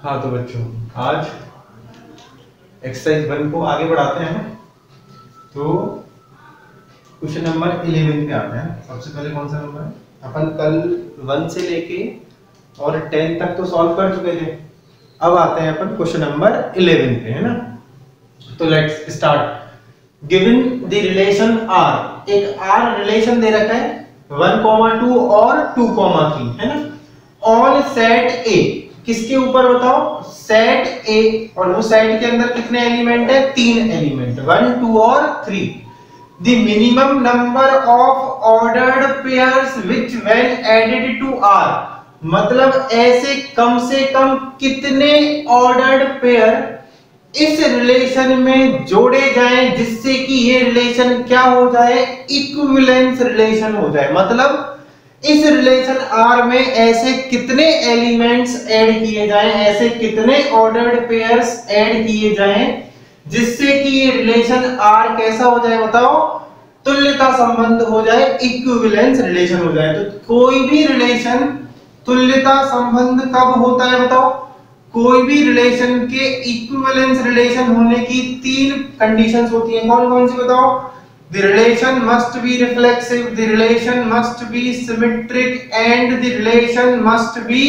हाँ तो बच्चों, आज एक्सरसाइज 1 को आगे बढ़ाते हैं। तो क्वेश्चन नंबर 11 पे आते हैं। सबसे पहले कौन सा नंबर है? अपन कल 1 से लेके और 10 तक तो सॉल्व कर चुके थे। अब आते हैं अपन क्वेश्चन नंबर 11 पे, है ना। तो let's start. Given the relation R, एक आर रिलेशन दे रखा है 1,2 और 2,3, है ना। ऑन सेट ए, किसके ऊपर बताओ? सेट ए। और वो सेट के अंदर कितने एलिमेंट है? 3 एलिमेंट, 1, 2 और 3। The minimum number of ordered pairs which when added to R, मतलब ऐसे कम से कम कितने ऑर्डर्ड पेयर इस रिलेशन में जोड़े जाएं जिससे कि ये रिलेशन क्या हो जाए? इक्विवेलेंस रिलेशन हो जाए। मतलब इस रिलेशन आर में ऐसे कितने एलिमेंट्स ऐड किए जाएं, ऐसे कितने ऑर्डर्ड पेयर्स ऐड किए जाएं जिससे कि ये रिलेशन आर कैसा हो जाए? बताओ, तुल्यता संबंध हो जाए, इक्विवेलेंस रिलेशन हो जाए। तो कोई भी रिलेशन तुल्यता संबंध कब होता है? बताओ। कोई भी रिलेशन के इक्विवेलेंस रिलेशन होने की 3 कंडीशंस होती हैं। कौन कौन सी बताओ? The relation must be reflexive, the relation must be symmetric and the relation must be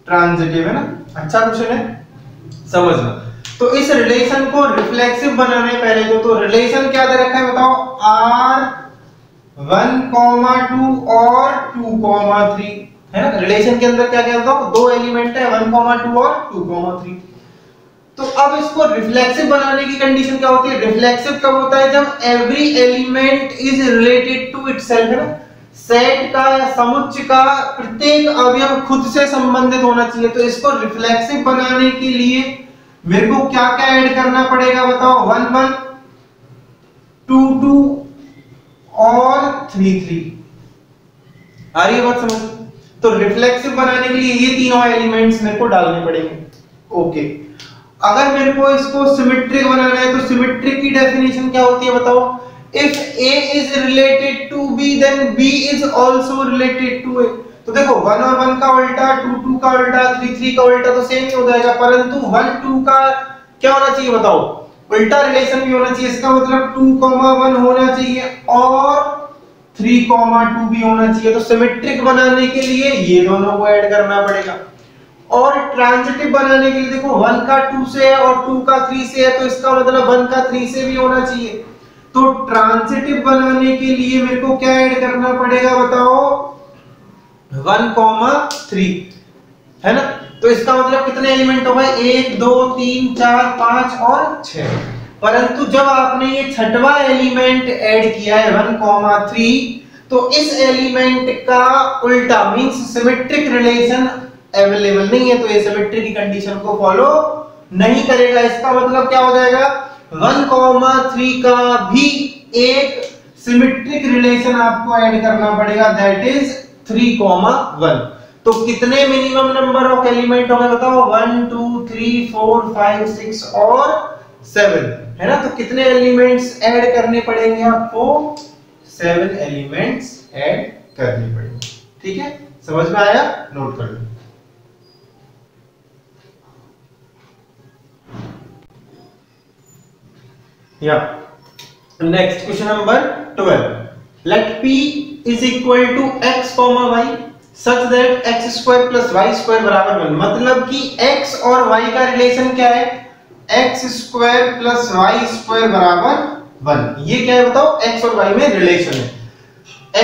transitive, है ना। अच्छा क्वेश्चन है, समझना। तो इस रिलेशन को रिफ्लेक्सिव बनाने पहले तो रिलेशन क्या दे रखा है? बताओ। R 1,2 और 2,3, है ना। रिलेशन के अंदर क्या क्या बताओ? 2 एलिमेंट है, 1,2 और 2,3। तो अब इसको रिफ्लेक्सिव बनाने की कंडीशन क्या होती है? रिफ्लेक्सिव कब होता है? जब every element is related to itself, है ना। सेट का या समुच्चय का प्रत्येक अवयव खुद से संबंधित होना चाहिए। तो इसको रिफ्लेक्सिव बनाने के लिए मेरे को क्या क्या ऐड करना पड़ेगा? बताओ। 1, 1, 2, 2 और 3, 3। आ रही है बात समझ? तो रिफ्लेक्सिव बनाने के लिए ये तीनों एलिमेंट्स मेरे को डालने पड़ेंगे। ओके। अगर मेरे को इसको सिमेट्रिक बनाना है तो सिमेट्रिक की डेफिनेशन क्या होती है? बताओ। If A is related to B then B is also related to A। तो देखो 1 और 1 का उल्टा, 2 2 का उल्टा, 3 3 का उल्टा तो सेम ही हो जाएगा, परंतु 1 2 का क्या होना चाहिए? बताओ। उल्टा रिलेशन भी होना चाहिए। इसका मतलब 2,1 होना चाहिए और 3,2 भी होना चाहिए। तो सिमेट्रिक बनाने के लिए ये दोनों को ऐड करना पड़ेगा। और ट्रांजिटिव बनाने के लिए देखो 1 का 2 से है और 2 का 3 से है, तो इसका मतलब 1 का 3 से भी होना चाहिए। तो ट्रांजिटिव बनाने के लिए मेरे को क्या ऐड करना पड़ेगा? बताओ। 1,3, है ना। तो इसका मतलब कितने एलिमेंट हो गए? 1 2 3 4 5 और 6। परंतु जब आपने ये छठवां एलिमेंट ऐड किया है 1,3, तो इस एलिमेंट का उल्टा मींस सिमेट्रिक रिलेशन अवेलेबल नहीं है, तो ये सिमेट्री की कंडीशन को फॉलो नहीं करेगा। इसका मतलब क्या हो जाएगा? 1,3 का भी एक सिमेट्रिक रिलेशन आपको ऐड करना पड़ेगा, दैट इज 3,1। तो कितने मिनिमम नंबर ऑफ एलिमेंट होंगे? बताओ। 1 2 3 4 5 6 और 7, है ना। तो कितने एलिमेंट्स ऐड करने पड़ेंगे आपको? 7 एलिमेंट्स ऐड करने पड़ेंगे। ठीक है, समझ में आया? नोट कर लो। Yeah. Next question number 12. Let P is equal to x, y such that x square plus y square बराबर 1। मतलब कि x और y का रिलेशन क्या है? x square plus y square बराबर 1। ये क्या है? बताओ। x और y में रिलेशन है।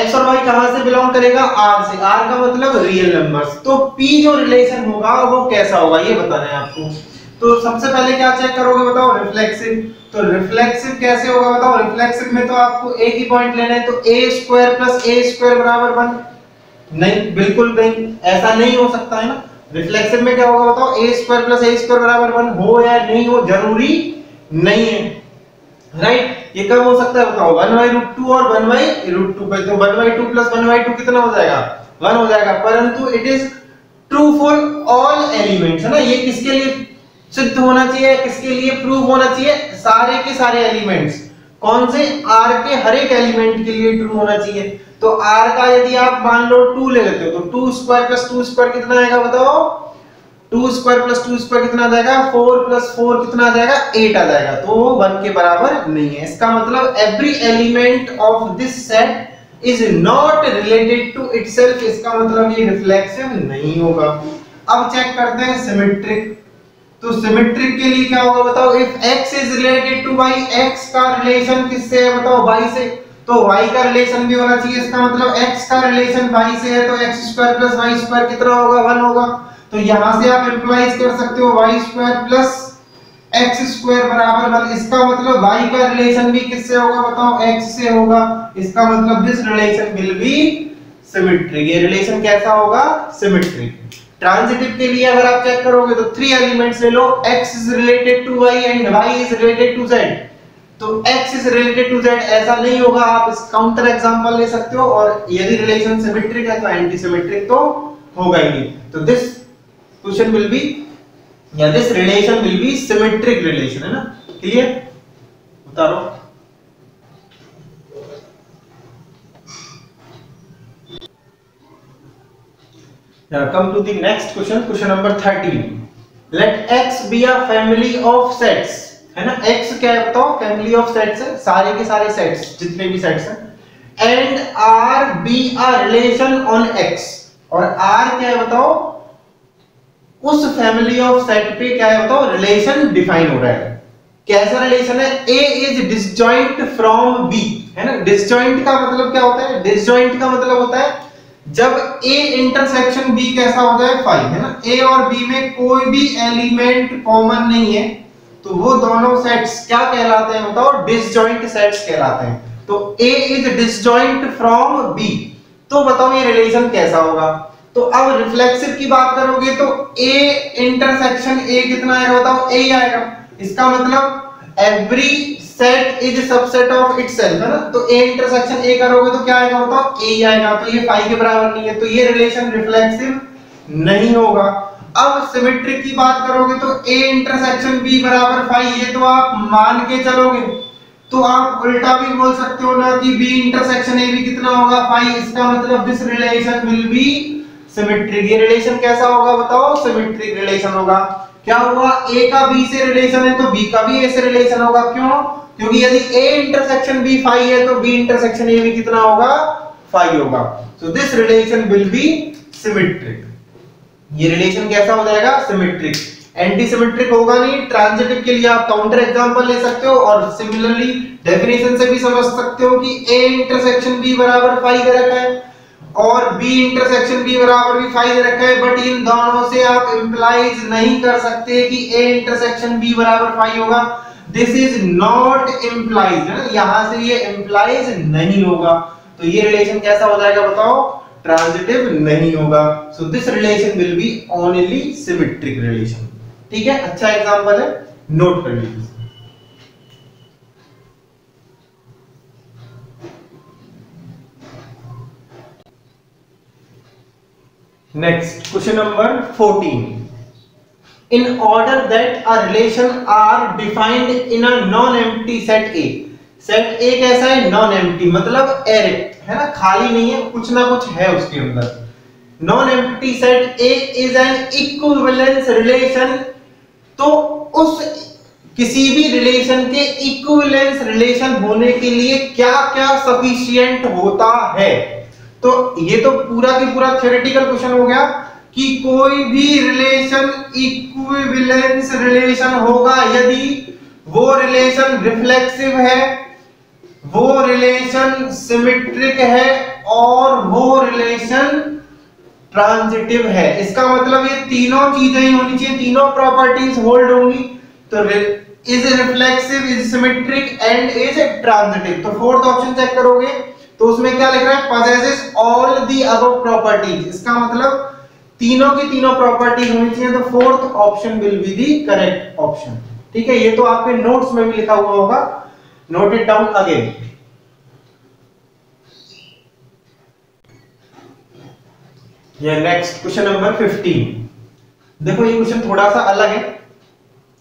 x और y कहां से बिलोंग करेगा? r से। r का मतलब रियल नंबर्स। तो p जो रिलेशन होगा वो कैसा होगा ये बताना है आपको। तो सबसे पहले क्या चेक करोगे? बताओ। रिफ्लेक्सिव। तो रिफ्लेक्सिव कैसे होगा? बताओ। रिफ्लेक्सिव में तो आपको एक ही पॉइंट लेना है, तो a square plus a square बराबर 1। नहीं, बिल्कुल नहीं, ऐसा नहीं हो सकता, है ना। रिफ्लेक्सिव में क्या होगा? बताओ। a square plus a square बराबर 1 हो या नहीं हो जरूरी नहीं है, राइट। ये कब हो सकता है? बताओ। 1/√2 और 1/√2 पे, तो 1/2 प्लस 1/2 कितना हो जाएगा? 1 हो जाएगा। परंतु it is true for all elements, है ना। ये किसके लिए सिद्ध होना चाहिए? किसके लिए प्रूव होना चाहिए? सारे के सारे एलिमेंट्स। कौन से? R के हर एक एलिमेंट के लिए ट्रू होना चाहिए। तो R का यदि आप मान लो 2 ले लेते हो तो 2 स्क्वायर प्लस 2 स्क्वायर कितना आएगा? बताओ। 2 स्क्वायर प्लस 2 स्क्वायर कितना आ जाएगा, 4 प्लस 4 कितना आ जाएगा, 8 आ जाएगा, तो वो 1 के बराबर नहीं है। इसका मतलब every element of this set is not related to itself, इसका मतलब ये रिफ्लेक्सिव नहीं होगा। अब चेक करते हैं सिमेट्रिक। तो सिमेट्रिक के लिए क्या होगा बताओ, if x is related to y, x का रिलेशन किससे है बताओ, y से, तो y का रिलेशन भी होना चाहिए। इसका मतलब x का रिलेशन y से है तो x square plus y square कितना होगा, 1 होगा। तो यहां से आप इंप्लाइज कर सकते हो y square plus x square बराबर 1। इसका मतलब y का रिलेशन भी किससे होगा बताओ, x से होगा। इसका मतलब this relation will be symmetric. ये रिलेशन कैसा होगा, सिमेट्रिक। ट्रांजिटिव के लिए अगर आप चेक करोगे तो 3 एलिमेंट्स ले लो, x is related to y and y is related to z। तो x is related to z ऐसा नहीं होगा, आप इस काउंटर एग्जांपल ले सकते हो। और यदि रिलेशन सिमेट्रिक है तो एंटी सिमेट्रिक तो होगा ही नहीं। तो दिस क्वेश्चन विल बी या this relation will be symmetric relation, है ना, क्लियर, उतारो। Now come to the next question, question number 13. Let x be a family of sets, है ना, x क्या है बताओ, फैमिली ऑफ सेट्स है, सारे के सारे सेट्स जितने भी सेट्स हैं, and r be a relation on x, और r क्या है बताओ, उस फैमिली ऑफ सेट पे क्या है बताओ, रिलेशन डिफाइन हो रहा है। कैसा रिलेशन है, a is disjoint from b, है ना। डिसजॉइंट का मतलब क्या होता है, डिसजॉइंट का मतलब होता है जब a इंटरसेक्शन b कैसा हो जाए, 5, है ना, a और b में कोई भी एलिमेंट कॉमन नहीं है, तो वो दोनों सेट्स क्या कहलाते हैं बताओ, डिसजॉइंट सेट्स कहलाते हैं। तो a is disjoint from b, तो बताओ ये रिलेशन कैसा होगा। तो अब रिफ्लेक्सिव की बात करोगे तो a इंटरसेक्शन a कितना आएगा बताओ, a आएगा। इसका मतलब every set is subset of itself, है ना। तो a इंटरसेक्शन a करोगे तो क्या आएगा बताओ, a आएगा। तो ये 5 के बराबर नहीं है, तो ये रिलेशन रिफ्लेक्सिव नहीं होगा। अब सिमेट्रिक की बात करोगे तो a इंटरसेक्शन b बराबर 5, ये तो आप मान के चलोगे, तो आप उल्टा भी बोल सकते हो ना कि b इंटरसेक्शन a भी कितना होगा, 5। इसका मतलब this relation will be symmetric. ये रिलेशन कैसा होगा बताओ, सिमेट्रिक रिलेशन होगा। क्या हुआ, a का b से रिलेशन है तो b का भी a से रिलेशन होगा। क्यों, क्योंकि यदि a इंटरसेक्शन b 5 है तो b इंटरसेक्शन a भी कितना होगा, 5 होगा। So this relation will be symmetric. ये रिलेशन कैसा हो जाएगा, सिमेट्रिक। एंटी सिमेट्रिक होगा नहीं। ट्रांजिटिव के लिए आप काउंटर एग्जांपल ले सकते हो, और सिमिलरली डेफिनेशन से भी समझ सकते हो कि a इंटरसेक्शन b बराबर 5 दे रखा है और b इंटरसेक्शन b बराबर भी 5 दे रखा है, बट इन दोनों से आप इंप्लाइज नहीं कर सकते कि a इंटरसेक्शन b बराबर 5 होगा। दिस इज नॉट इंप्लाइज, है ना, यहां से ये इंप्लाइज नहीं होगा। तो ये रिलेशन कैसा हो जाएगा बताओ, ट्रांजिटिव नहीं होगा। So this relation will be only symmetric relation. ठीक है, अच्छा एग्जांपल है, नोट कर लीजिए। Next, question number 14. In order that a relation R defined in a non-empty set A. Set A कैसा है, non-empty, मतलब array, है ना, खाली नहीं है, कुछ ना कुछ है उसके अंदर। Non-empty set A is an equivalence relation। तो उस किसी भी रिलेशन के इक्विवेलेंस रिलेशन होने के लिए क्या क्या सफिशिएंट होता है। तो ये तो पूरा की पूरा थ्योरेटिकल क्वेश्चन हो गया कि कोई भी रिलेशन इक्विवेलेंस रिलेशन होगा यदि वो रिलेशन रिफ्लेक्सिव है, वो रिलेशन सिमेट्रिक है और वो रिलेशन ट्रांजिटिव है। इसका मतलब ये तीनों चीजें ही होनी चाहिए, तीनों प्रॉपर्टीज होल्ड होंगी। तो is reflexive, is symmetric and is transitive. तो फोर्थ ऑप्शन चेक करोगे तो उसमें क्या लिख रहा है, possesses all the above properties। इसका मतलब तीनों की तीनों प्रॉपर्टीज होनी चाहिए। तो fourth option will be the correct option. ठीक है, ये तो आपके नोट्स में भी लिखा हुआ होगा, नोट इट डाउन अगेन। ये नेक्स्ट क्वेश्चन नंबर 15। देखो ये क्वेश्चन थोड़ा सा अलग है,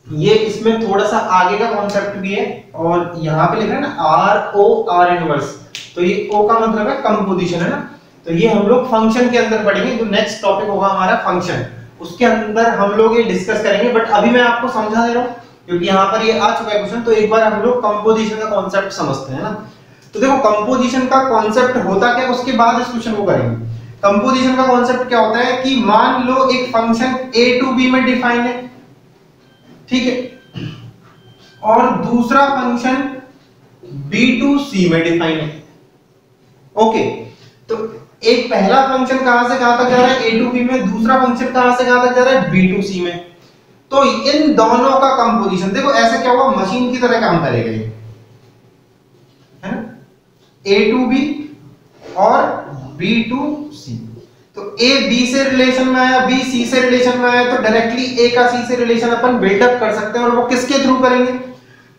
ये इसमें थोड़ा सा आगे का कॉन्सेप्ट भी है, और यहाँ पे लिखा है ना R इनवर्स, तो ये O का मतलब है कंपोजिशन, है ना। तो ये हम लोग फंक्शन के अंदर पढ़ेंगे, जो नेक्स्ट टॉपिक होगा हमारा फंक्शन। उसके अंदर हम लोग ये डिस्कस करेंगे, बट अभी मैं आपको समझा दे रहा हूँ क्योंकि यहाँ पर ये आ चुका है क्वेश्चन। तो एक बार हम लोग कंपोजिशन का कॉन्सेप्ट समझते हैं ना। तो देखो कंपोजिशन का कॉन्सेप्ट होता क्या, उसके बाद इस क्वेश्चन को करेंगे। कंपोजिशन का कॉन्सेप्ट क्या होता है कि मान लो एक फंक्शन a टू b में डिफाइन है, ठीक है, और दूसरा फंक्शन b टू c में डिफाइन है। ओके, तो एक पहला फंक्शन कहां से कहां तक जा रहा है a टू b में, दूसरा फंक्शन कहां से कहां तक जा रहा है b टू c में। तो इन दोनों का कंपोजिशन देखो ऐसे क्या होगा, मशीन की तरह काम करेगा ये, है ना, a टू b और b टू c। तो a b से रिलेशन में आया, b c से रिलेशन में आया, तो डायरेक्टली a का c से रिलेशन अपन बिल्डअप कर सकते हैं। और वो किसके थ्रू करेंगे,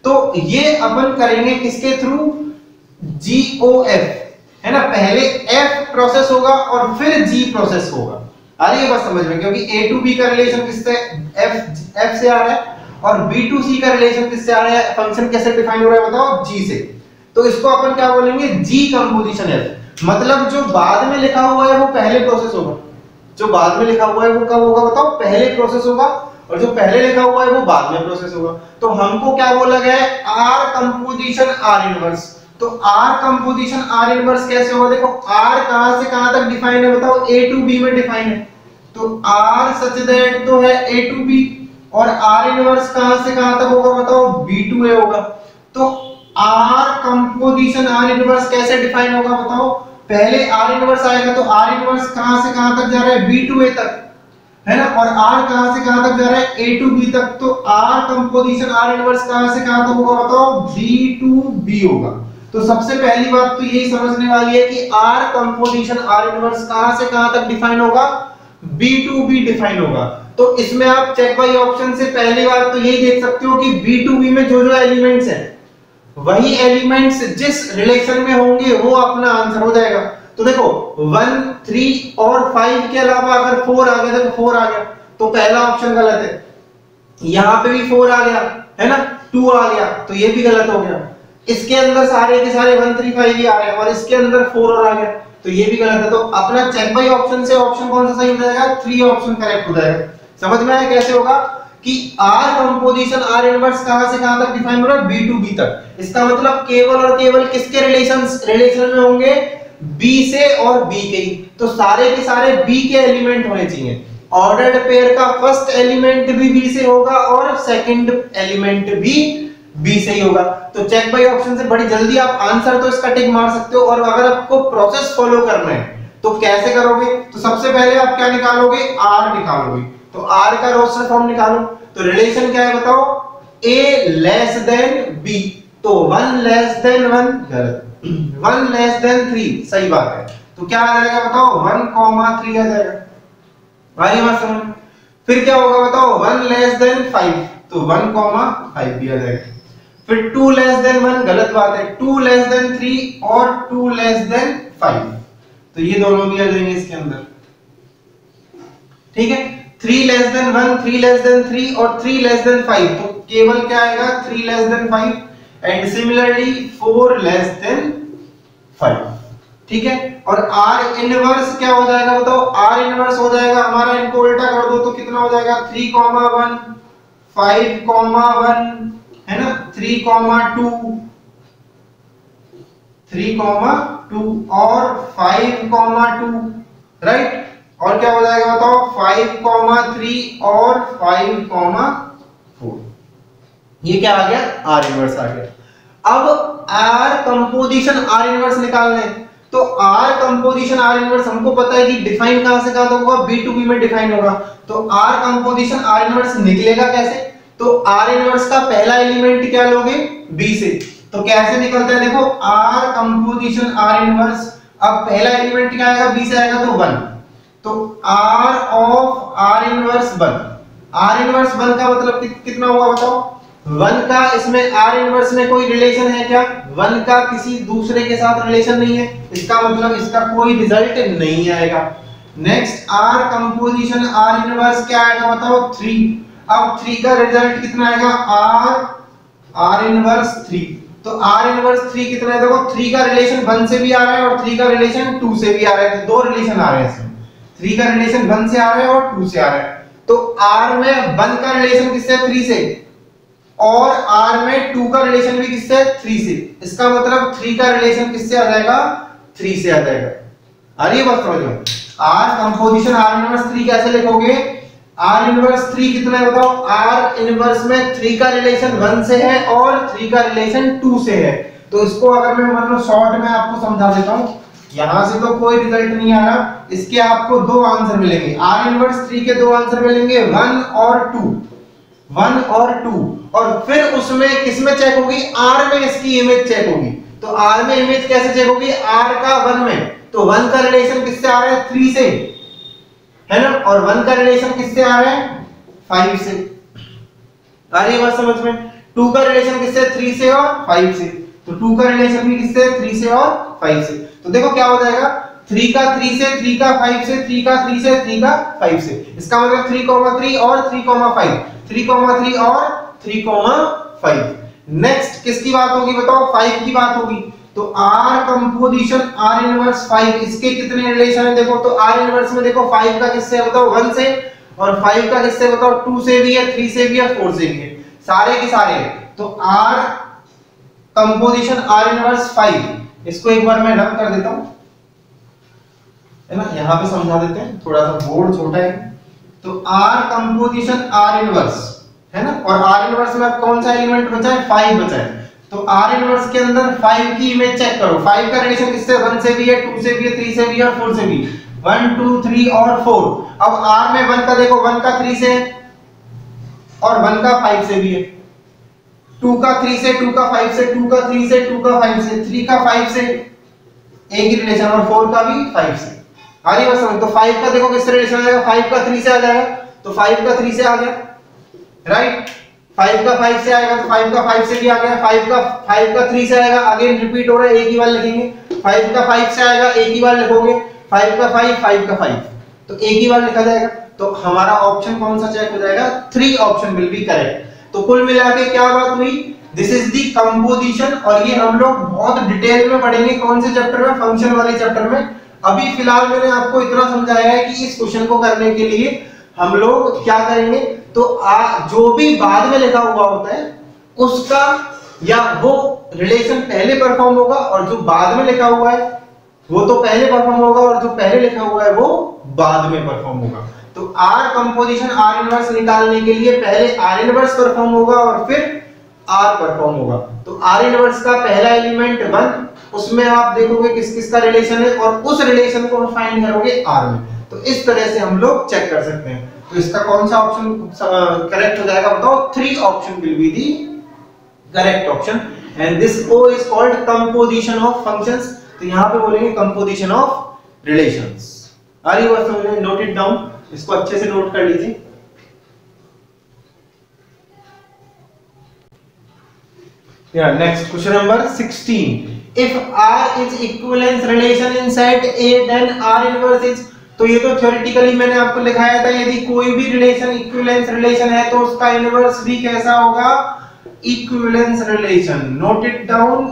तो ये अपन करेंगे किसके थ्रू, GOF, है ना। पहले F प्रोसेस होगा और फिर G प्रोसेस होगा। आ रही है बात समझ में, क्योंकि A टू B का रिलेशन किससे, F से आ रहा है, और B टू C का रिलेशन किससे आ रहा है, फंक्शन कैसे डिफाइन हो रहा है बताओ, G से। तो इसको अपन क्या बोलेंगे, G कंपोजिशन F। मतलब जो बाद में लिखा हुआ है वो पहले प्रोसेस होगा, जो बाद में लिखा हुआ है वो कब होगा बताओ, पहले प्रोसेस होगा, और जो पहले लिखा हुआ है वो बाद में प्रोसेस होगा। तो हमको क्या बोला गया है, R कंपोजिशन R इनवर्स। तो R कंपोजिशन R इनवर्स कैसे होगा, देखो R कहां से कहां तक डिफाइन है बताओ, A टू B में डिफाइन है। तो R सच दैट तो है A टू B, और R इनवर्स कहां से कहां तक होगा बताओ, B टू A होगा। तो R कंपोजिशन R इनवर्स कैसे डिफाइन होगा बताओ, पहले R इनवर्स आएगा, तो R इनवर्स कहां से कहां तक जा रहा है, B टू A तक, है ना, और R कहां से कहां तक जा रहा है, A टू B तक। तो R कंपोजिशन R इनवर्स कहां से कहां तक होगा बताओ, B टू B होगा। तो सबसे पहली बात तो यही समझने वाली है कि R कंपोजिशन R इनवर्स कहां से कहां तक डिफाइन होगा, B टू B डिफाइन होगा। तो इसमें आप चेक बाय ऑप्शन से पहली बात तो यही देख सकते हो कि B टू B में जो जो एलिमेंट्स हैं वही एलिमेंट्स जिस रिलेशन में होंगे वो अपना आंसर हो जाएगा। तो देखो 1 3 और 5 के अलावा अगर 4 आ गया, देखो 4 आ गया तो पहला ऑप्शन गलत है। यहां पे भी 4 आ गया, है ना, 2 आ गया तो ये भी गलत हो गया। इसके अंदर सारे के सारे 1 3 5 ही आ रहे हैं और इसके अंदर 4 और आ गया तो ये भी गलत है। तो अपना चेक बाय ऑप्शन से ऑप्शन कौन सा सही हो जाएगा, 3 ऑप्शन करेक्ट हो जाएगा। समझ में आया कैसे होगा कि R कंपोजिशन R इनवर्स कहां से कहां तक डिफाइन हो रहा है, B टू B तक। इसका मतलब केवल और केवल किसके रिलेशन में होंगे, B से और B के ही। तो सारे के सारे B के एलिमेंट होने चाहिए। ऑर्डर्ड पेयर का फर्स्ट एलिमेंट भी B से होगा और सेकंड एलिमेंट भी B से ही होगा। तो चेक बाय ऑप्शन से बड़ी जल्दी आप आंसर तो इसका टिक मार सकते हो। और अगर आपको प्रोसेस फॉलो करना है तो कैसे करोगे, तो सबसे पहले आप क्या निकालोगे, R निकालोगे। तो R का रोस्टर फॉर्म निकालो। तो रिलेशन क्या है बताओ, A लेस देन B। तो 1 लेस देन 1 गलत, 1 लेस देन 3 सही बात है। तो क्या आ जाएगा बताओ, 1,3 आ जाएगा। भाई मत समझ। फिर क्या होगा बताओ, 1 लेस देन 5 तो 1,5 भी आ जाएगा। फिर 2 लेस देन 1 गलत बात है, 2 लेस देन 3 और 2 लेस देन 5 तो ये दोनों भी आ जाएंगे इसके अंदर, ठीक है। 3 लेस देन 1, 3 लेस देन 3 और 3 लेस देन 5 तो केवल क्या आएगा, 3 less than 5 and similarly 4 less than 5, ठीक है। और R इनवर्स क्या हो जाएगा बताओ, R इनवर्स हो जाएगा हमारा, इनको उल्टा कर दो तो कितना हो जाएगा, 3,1 5,1 है ना, 3,2 3,2 और 5,2 राइट। और क्या हो जाएगा बताओ, 5,3 और 5,4 ये क्या आ गया, R इनवर्स आ गया। अब R कंपोजिशन R इनवर्स निकालना है। तो R कंपोजिशन R इनवर्स हमको पता है कि डिफाइन कहां से कहां तक होगा, B टू B में डिफाइन होगा। तो R कंपोजिशन R इनवर्स निकलेगा कैसे, तो R इनवर्स का पहला एलिमेंट क्या लोगे, B से। तो कैसे निकलता है देखो, R कंपोजिशन R इनवर्स, अब पहला एलिमेंट क्या आएगा, B से आएगा तो 1। तो R of R inverse 1, R inverse 1 का मतलब कितना होगा बताओ, 1 का इसमें R इनवर्स में कोई रिलेशन है क्या, 1 का किसी दूसरे के साथ रिलेशन नहीं है, इसका मतलब इसका कोई रिजल्ट नहीं आएगा। Next R composition R inverse क्या आएगा बताओ, 3। अब 3 का रिजल्ट कितना आएगा, R इनवर्स 3। तो R इनवर्स 3 कितना है देखो, 3 का रिलेशन 1 से भी आ रहा है और 3 का रिलेशन 2 से भी आ रहा है। तो दो रिलेशन आ रहे हैं इसमें, 3 का रिलेशन 1 से आ रहा है और 2 से आ रहा है। तो R में 1 का रिलेशन किससे है? 3 से, और R में 2 का रिलेशन भी किससे है? 3 से। इसका मतलब 3 का रिलेशन किससे आ जाएगा? 3 से आ जाएगा। आ रही है बात समझ में? R कंपोजिशन R इनवर्स 3 कैसे लिखोगे? R इनवर्स 3 कितना है बताओ? R इनवर्स में 3 का रिलेशन 1 से है और 3 का रिलेशन 2 से है। तो इसको अगर मैं मतलब शॉर्ट में आपको समझा देता हूं, यहां से तो कोई रिजल्ट नहीं आ रहा, इसके आपको दो आंसर मिलेंगे। R इनवर्स 3 के दो आंसर मिलेंगे, 1 और 2, 1 और 2, और फिर उसमें किसमें चेक होगी? R में इसकी इमेज चेक होगी। तो R में इमेज कैसे चेक होगी? R का 1 में, तो 1 का रिलेशन किससे आ रहा है? 3 से, है ना, और 1 का रिलेशन किससे आ रहा है? 5 से। आ रही है बात समझ में? 2 का रिलेशन किससे? 3 से और 5 से। तो 2 का रिलेशन भी किससे? 3 से और 5 से। तो देखो क्या हो जाएगा, 3 का 3 से, 3 का 5 से, 3 का 3 से, 3 का 5 से। इसका मतलब 3, 3 और 3, 5, 3, 3 और 3, 5। नेक्स्ट किसकी बात होगी बताओ? 5 की बात होगी। तो R कंपोजिशन R इनवर्स 5, इसके कितने रिलेशन है देखो? तो R इनवर्स में देखो 5 का किससे है बताओ? 1 से, और 5 का किससे बताओ? 2 से भी है, 3 से भी है, 4 से भी है, सारे के सारे। तो R कंपोजिशन R इनवर्स 5, इसको एक बार मैं रब कर देता हूं, है ना, यहां पे समझा देते हैं, थोड़ा सा बोर्ड छोटा है। तो R कंपोजिशन R इनवर्स, है ना, और R इनवर्स में कौन सा एलिमेंट बचा है? 5 बचा है। तो R इनवर्स के अंदर 5 की इमेज चेक करो। 5 का रिलेशन किससे? 1 से भी है, 2 से भी है, 3 से भी है और 4 से भी। 1, 2, 3 और 4। अब R में 1 का देखो, 1 का 3 से और 1 का 5 से भी है, 2 का 3 से, 2 का 5 से, 2 का 3 से, 2 का 5 से, 3 का 5 से, एक ही रिलेशन, और 4 का भी 5 से। आ रही है समझ? तो 5 का देखो किससे रिलेशन आ जाएगा? 5 का 3 से आ जाएगा, तो 5 का 3 से आ गया, राइट। 5 का 5 से आएगा तो 5 का 5 से भी आ गया। 5 का 3 से आएगा, अगेन रिपीट हो रहा है, एक ही बार लिखेंगे। 5 का 5 से आएगा, एक ही बार लिखोगे। 5 का 5, 5 का 5, तो एक ही बार लिखा जाएगा। तो हमारा ऑप्शन कौन सा चेक हो जाएगा? 3 ऑप्शन विल बी करेक्ट। तो कुल मिला के क्या बात हुई? दिस इज दी कंपोजिशन, और ये हम लोग बहुत डिटेल में पढ़ेंगे। कौन से चैप्टर में? फंक्शन वाले चैप्टर में। अभी फिलहाल मैंने आपको इतना समझाया है कि इस क्वेश्चन को करने के लिए हम लोग क्या करेंगे, तो जो भी बाद में लिखा हुआ होता है उसका, या वो रिलेशन पहले परफॉर्म होगा, और जो बाद में लिखा हुआ है वो तो पहले परफॉर्म होगा, और जो पहले लिखा हुआ है वो बाद में परफॉर्म होगा। तो R कंपोजिशन R इनवर्स निकालने के लिए पहले R इनवर्स परफॉर्म होगा और फिर R परफॉर्म होगा। तो R इनवर्स का पहला एलिमेंट 1, उसमें आप देखोगे किस किस का रिलेशन है, और उस रिलेशन को फाइंड करोगे R में। तो इस तरह से हम लोग चेक कर सकते हैं। तो इसका कौन सा ऑप्शन करेक्ट हो जाएगा बताओ? 3 option will be the correct option, and this O is called composition of functions. तो यहां पे बोलेंगे कंपोजिशन ऑफ रिलेशंस। आ रही बात समझ में? नोट इट डाउन, इसको अच्छे से नोट कर लीजिए। Yeah, next question number 16. If R is equivalence relation in set A, then R inverse is, तो ये तो थ्योरेटिकली मैंने आपको लिखाया था, यदि कोई भी रिलेशन इक्विवेलेंस रिलेशन है तो उसका इनवर्स भी कैसा होगा? Equivalence relation. Note it down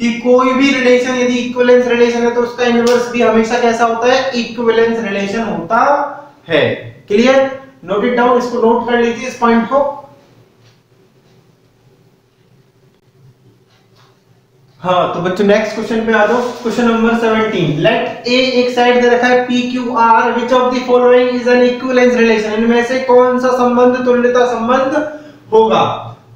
कि कोई भी रिलेशन यदि इक्विवेलेंस रिलेशन है तो उसका इनवर्स भी हमेशा कैसा होता है? इक्विवेलेंस रिलेशन होता है। क्लियर? नोट इट डाउन, इसको नोट कर लीजिए इस पॉइंट को। हाँ, तो बच्चों नेक्स्ट क्वेश्चन पे आ जाओ। Question number 17। लेट ए एक साइड दे रखा है PQR, which of the following is an equivalence relation, इनमें से कौन सा संबंध तुल्यता संबंध होगा?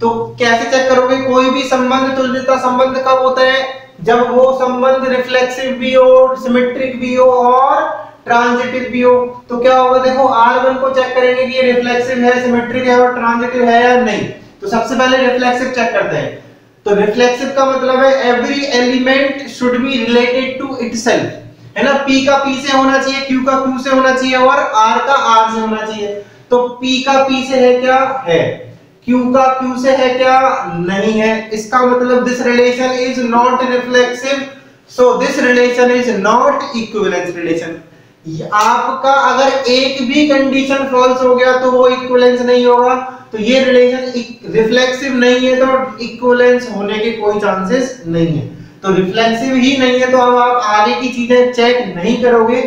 तो कैसे चेक करोगे? कोई भी संबंध तुल्यता संबंध कब होता है? जब वो संबंध रिफ्लेक्सिव भी हो, सिमेट्रिक भी हो और ट्रांजिटिव भी हो। तो क्या होगा देखो, R1 को चेक करेंगे कि ये रिफ्लेक्सिव है, सिमेट्रिक है और ट्रांजिटिव है या नहीं। तो सबसे पहले रिफ्लेक्सिव चेक करते हैं। तो रिफ्लेक्सिव का मतलब है every element should be related to itself, है ना। P का P से होना चाहिए, Q का Q से होना चाहिए और R का R से होना चाहिए। तो P का P से है क्या? है। Q का Q से है क्या? नहीं है। इसका मतलब this relation is not reflexive, so this relation is not equivalence relation. आपका अगर एक भी कंडीशन फॉल्स हो गया तो वो इक्विवेलेंस नहीं होगा। तो ये रिलेशन रिफ्लेक्सिव नहीं है तो इक्विवेलेंस होने के कोई चांसेस नहीं है। तो रिफ्लेक्सिव ही नहीं है तो अब आप आगे की चीजें चेक नहीं करोगे।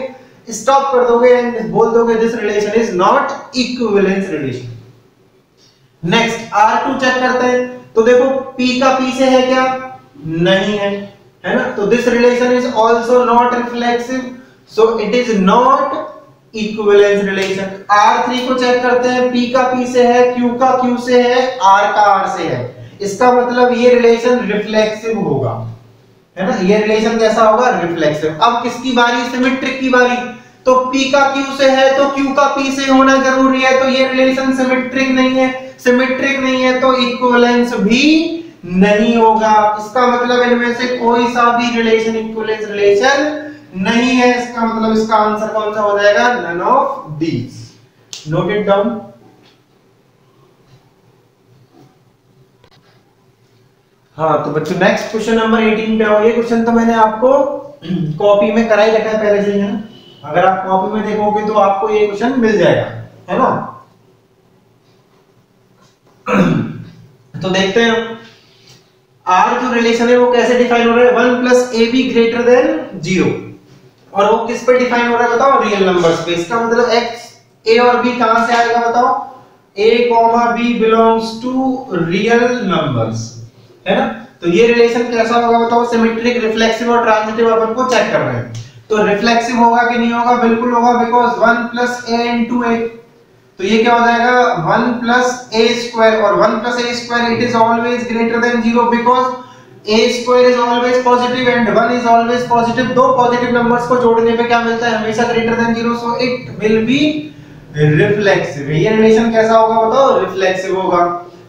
स्टॉप कर दोगे एंड बोल दोगे this relation is not equivalence relation. Next R2 check करते हैं, तो देखो P का P से है क्या, नहीं है ना, तो this relation is also not reflexive, so it is not equivalence relation. R3 को चेक करते हैं, P का P से है, Q का Q से है, R का R से है, इसका मतलब ये रिलेशन रिफ्लेक्सिव होगा, है ना, ये रिलेशन कैसा होगा, रिफ्लेक्सिव। अब किसकी बारी, सिमेट्रिक की बारी, तो P का Q से है तो Q का P से होना जरूरी है, तो ये रिलेशन सिमेट्रिक नहीं है, सिमेट्रिक नहीं है तो इक्विवेलेंस भी नहीं होगा। इसका मतलब इनमें से कोई सा भी रिलेशन इक्विवेलेंस रिलेशन नहीं है, इसका मतलब इसका आंसर कौन सा हो जाएगा, none of these. Note it down. हाँ तो बच्चों नेक्स्ट क्वेश्चन नंबर 18 पे आओ। ये क्वेश्चन तो मैंने आपको कॉपी में करा ही रखा है पहले से ही, है ना, अगर आप कॉपी में देखोगे तो आपको ये क्वेश्चन मिल जाएगा, है ना। तो देखते हैं R जो रिलेशन है वो कैसे डिफाइन हो रहा है, 1 plus A be greater than 0, और वो किस पे डिफाइन हो रहा है बताओ, रियल नंबर्स पे। इसका मतलब x a और b कहां से आएगा बताओ, a, b belongs to real numbers, है ना। तो ये रिलेशन कैसा होगा बताओ, सिमेट्रिक, रिफ्लेक्सिव और ट्रांजिटिव अपन को चेक कर रहे हैं। तो रिफ्लेक्सिव होगा कि नहीं होगा, बिल्कुल होगा, because 1 plus a into a, तो ये क्या हो जाएगा 1 प्लस a स्क्वायर, और 1 plus a square it is always greater than 0 because a square is always positive and 1 is always positive. दो पॉजिटिव नंबर्स को जोड़ने पे क्या मिलता है, हमेशा greater than 0, so it will be reflexive. ये रिलेशन कैसा होगा बताओ, रिफ्लेक्सिव होगा।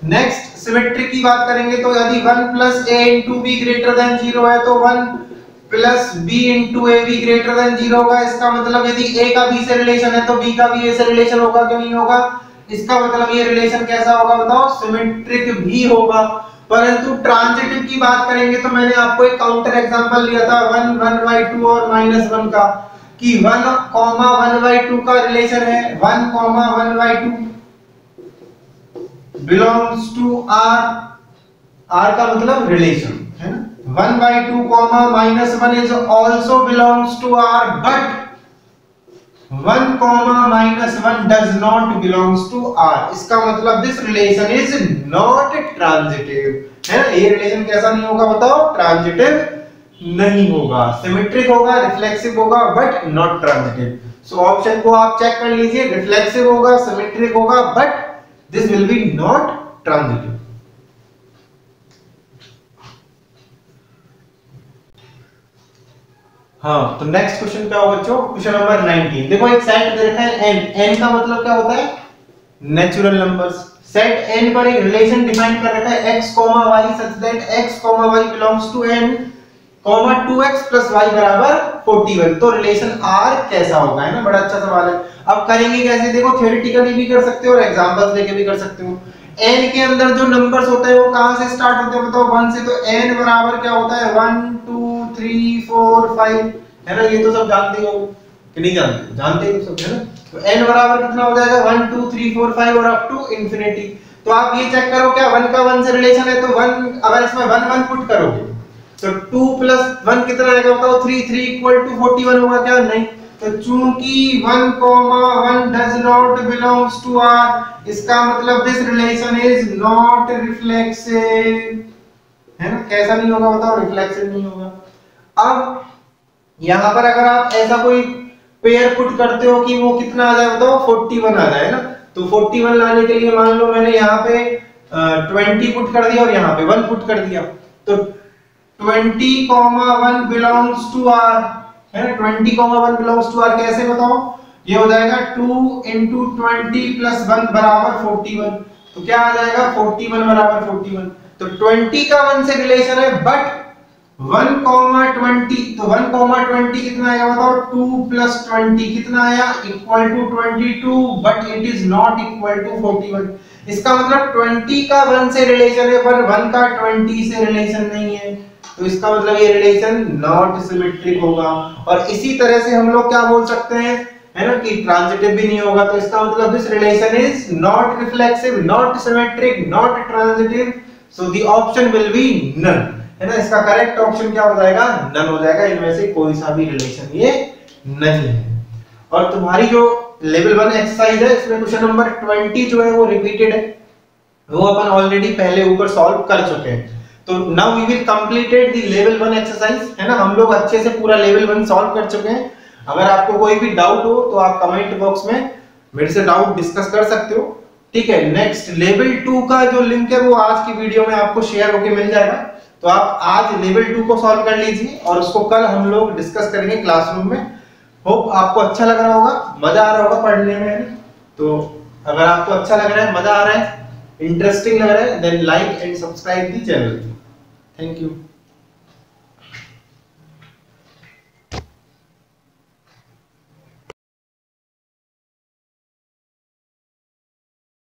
नेक्स्ट सिमेट्रिक की बात करेंगे, तो यदि 1 plus a into b greater than 0 है तो 1 प्लस b इनटू a भी ग्रेटर देन 0 होगा। इसका मतलब यदि a का b से रिलेशन है तो b का भी a से रिलेशन होगा कि नहीं होगा। इसका मतलब ये रिलेशन कैसा होगा बताओ, सिमेट्रिक भी होगा। परंतु ट्रांजिटिव की बात करेंगे तो मैंने आपको एक काउंटर एग्जांपल लिया था 1 1/2 और -1 का, कि 1, 1/2 का रिलेशन है 1, 1/2 बिलोंग्स टू r का मतलब रिलेशन, है ना। 1/2 -1 is also belongs to R, but 1, -1 does not belongs to R। इसका मतलब this relation is not transitive, है ना। ये रिलेशन कैसा नहीं होगा बताओ, ट्रांजिटिव नहीं होगा, सिमेट्रिक होगा, रिफ्लेक्सिव होगा, but not transitive. So option को आप चेक कर लीजिए, रिफ्लेक्सिव होगा, सिमेट्रिक होगा, but this will be not transitive. हाँ तो नेक्स्ट क्वेश्चन क्या होगा बच्चों, क्वेश्चन नंबर 19। देखो एक सेट दे रखा है n, n का मतलब क्या होता है, नेचुरल नंबर्स। सेट n पर एक रिलेशन डिफाइन कर रखा है x, y such that x, y belongs to n, 2x plus y बराबर 41। तो रिलेशन R कैसा होगा, है ना, बड़ा अच्छा सवाल है। अब करेंगे कैसे, देखो थ्योरेटिकली भी कर सकते हो और एग्जांपल्स लेके भी कर सकते हो। n के अंदर जो नंबर्स होते हैं वो कहां से स्टार्ट होते हैं बताओ, 1 से, तो n बराबर क्या होता है 1 2 3 4 5, है ना। ये तो सब जानते हो कि नहीं जानते, जानते हो सब, है ना। तो n बराबर कितना हो जाएगा 1 2 3 4 5 और अप टू इंफिनिटी। तो आप ये चेक करो क्या 1 का 1 से रिलेशन है, तो 1 अगर इसमें 1 1 पुट करोगे तो 2 + 1 कितना आएगा बताओ, 3 3 = 41 होगा क्या, नहीं। तो चूंकि 1, 1 does not belongs to R, इसका मतलब this relation is not reflexive, है ना। कैसा नहीं होगा बताओ, रिफ्लेक्सिव नहीं होगा। अब यहां पर अगर आप ऐसा कोई पेयर पुट करते हो कि वो कितना आ जाए बताओ, 41 आ जाए ना, तो 41 लाने के लिए मान लो मैंने यहाँ पे 20 पुट कर दिया और यहाँ पे 1 पुट कर दिया, तो 20, 1 belongs to R, है ना। 20, 1 belongs to R कैसे बताओ, ये हो जाएगा 2 × 20 + 1 बराबर 41। तो क्या आ जाएगा 41 बराबर 41। तो 20 का 1 से रिलेशन है, बट 1, 20, तो 1, 20 कितना आएगा बताओ, 2 + 20 कितना आया, = 22, but it is not equal to 41। इसका मतलब 20 का 1 से रिलेशन है पर 1 का 20 से रिलेशन नहीं है, तो इसका मतलब ये रिलेशन नॉट सिमेट्रिक होगा। और इसी तरह से हम लोग क्या बोल सकते हैं, है ना, कि ट्रांजिटिव भी नहीं होगा। तो इसका मतलब this relation is not reflexive, not symmetric, not transitive, so the option will be none, है ना। इसका करेक्ट ऑप्शन क्या हो जाएगा, नन हो जाएगा। इनमें से कोई सा भी रिलेशन ये नहीं है। और तुम्हारी जो लेवल 1 एक्सरसाइज है इसमें क्वेश्चन नंबर 20 जो है वो रिपीटेड है, वो अपन ऑलरेडी पहले ऊपर सॉल्व कर चुके हैं। तो now we will completed the level 1 exercise, है ना, हम लोग अच्छे से पूरा लेवल 1 सॉल्व कर चुके हैं। अगर आपको कोई भी डाउट हो तो आप कमेंट बॉक्स में मेरे से डाउट डिस्कस कर सकते हो, ठीक है। नेक्स्ट लेवल 2 का जो लिंक है वो आज की वीडियो में आपको शेयर होके मिल जाएगा, तो आप आज लेवल 2 को सॉल्व कर लीजिए और उसको कल हम लोग डिस्कस करेंगे क्लासरूम में। होप आपको अच्छा लग रहा होगा, मजा आ रहा होगा पढ़ने में। तो अगर आपको अच्छा लग रहा है, मजा आ रहा है, इंटरेस्टिंग लग रहा है, then like and subscribe the channel. Thank you.